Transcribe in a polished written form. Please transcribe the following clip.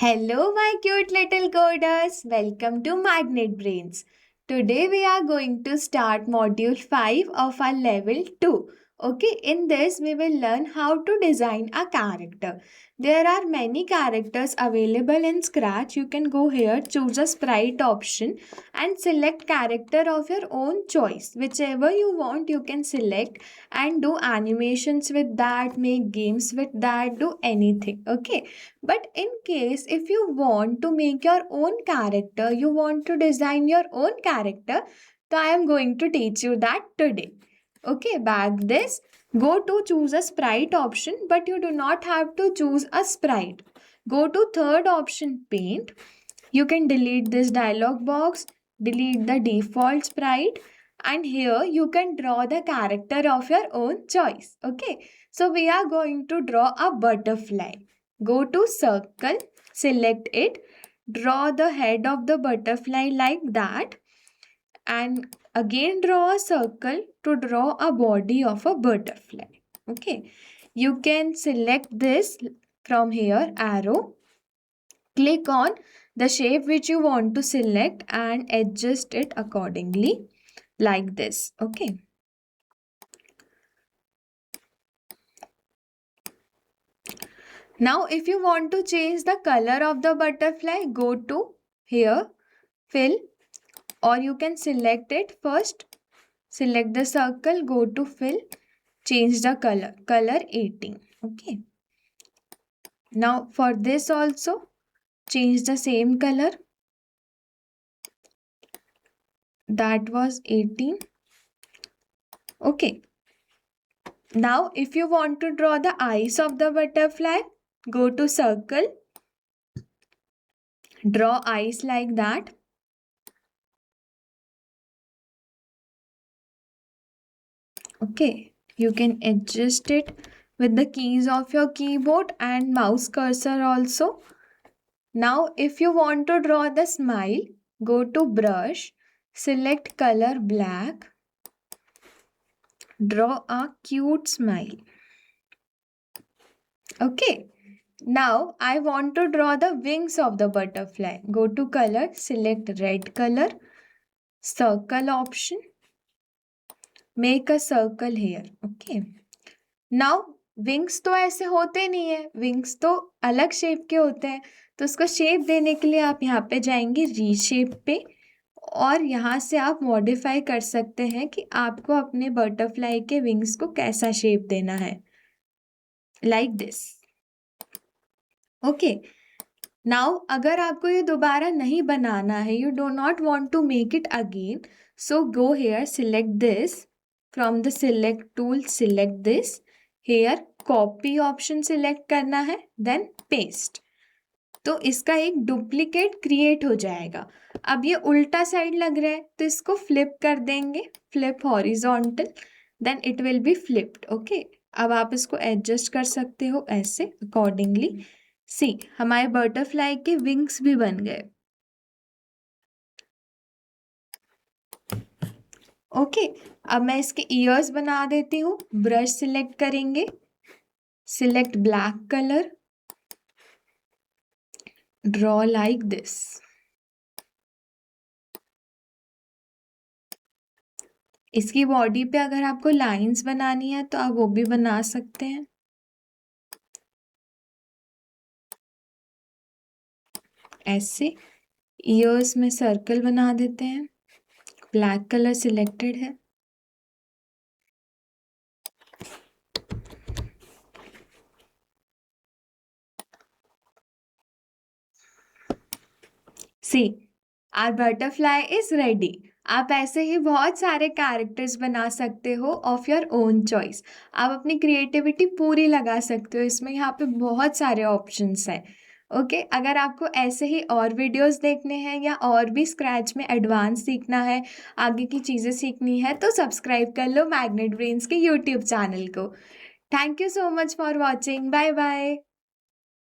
Hello, my cute little coders. Welcome to Magnet Brains. Today we are going to start module 5 of our level 2. Okay, in this we will learn how to design a character. There are many characters available in Scratch. You can go here, choose a sprite option and select character of your own choice. Whichever you want, you can select and do animations with that, make games with that, do anything. Okay, but in case if you want to make your own character, you want to design your own character, so I am going to teach you that today. Okay, back this. Go to choose a sprite option, but you do not have to choose a sprite. Go to third option, paint. You can delete this dialog box, delete the default sprite, and here you can draw the character of your own choice. Okay, so we are going to draw a butterfly. Go to circle, select it, draw the head of the butterfly like that, and again draw a circle to draw a body of a butterfly. Okay, you can select this from here, arrow, click on the shape which you want to select and adjust it accordingly like this. Okay. Now if you want to change the color of the butterfly, go to here, fill, or you can select it first. Select the circle, go to fill, change the color 18. Okay. Now for this also, change the same color. That was 18. Okay. Now if you want to draw the eyes of the butterfly, go to circle, draw eyes like that. Okay, you can adjust it with the keys of your keyboard and mouse cursor also. Now if you want to draw the smile, go to brush, select color black, draw a cute smile. Okay, now I want to draw the wings of the butterfly. Go to color, select red color, circle option, make a circle here. Okay, now wings तो ऐसे होते नहीं है, wings तो अलग shape के होते हैं, तो उसको शेप देने के लिए आप यहाँ पे जाएंगे रीशेप पे और यहाँ से आप मॉडिफाई कर सकते हैं कि आपको अपने बटरफ्लाई के विंग्स को कैसा शेप देना है, लाइक दिस. ओके, नाउ अगर आपको ये दोबारा नहीं बनाना है, you do not want to make it again, so go here, select this from the select tool, select this here, copy option select करना है, देन पेस्ट. तो इसका एक डुप्लीकेट क्रिएट हो जाएगा. अब ये उल्टा साइड लग रहा है तो इसको फ्लिप कर देंगे, flip horizontal, then it will be flipped. Okay, अब आप इसको एडजस्ट कर सकते हो ऐसे अकॉर्डिंगली. सी, हमारे बटरफ्लाई के विंग्स भी बन गए. ओके, अब मैं इसके ईयर्स बना देती हूँ. ब्रश सिलेक्ट करेंगे, select black colour, draw like this. इसकी बॉडी पे अगर आपको लाइंस बनानी है तो आप वो भी बना सकते हैं. ऐसे ईयर्स में सर्कल बना देते हैं. ब्लैक कलर सिलेक्टेड है. सी, आवर बटरफ्लाई इज रेडी. आप ऐसे ही बहुत सारे कैरेक्टर्स बना सकते हो ऑफ योर ओन चॉइस. आप अपनी क्रिएटिविटी पूरी लगा सकते हो इसमें. यहाँ पे बहुत सारे ऑप्शंस हैं. ओके, अगर आपको ऐसे ही और वीडियोस देखने हैं या और भी स्क्रैच में एडवांस सीखना है, आगे की चीज़ें सीखनी है, तो सब्सक्राइब कर लो मैग्नेट ब्रेन्स के यूट्यूब चैनल को. Thank you so much for watching. Bye bye.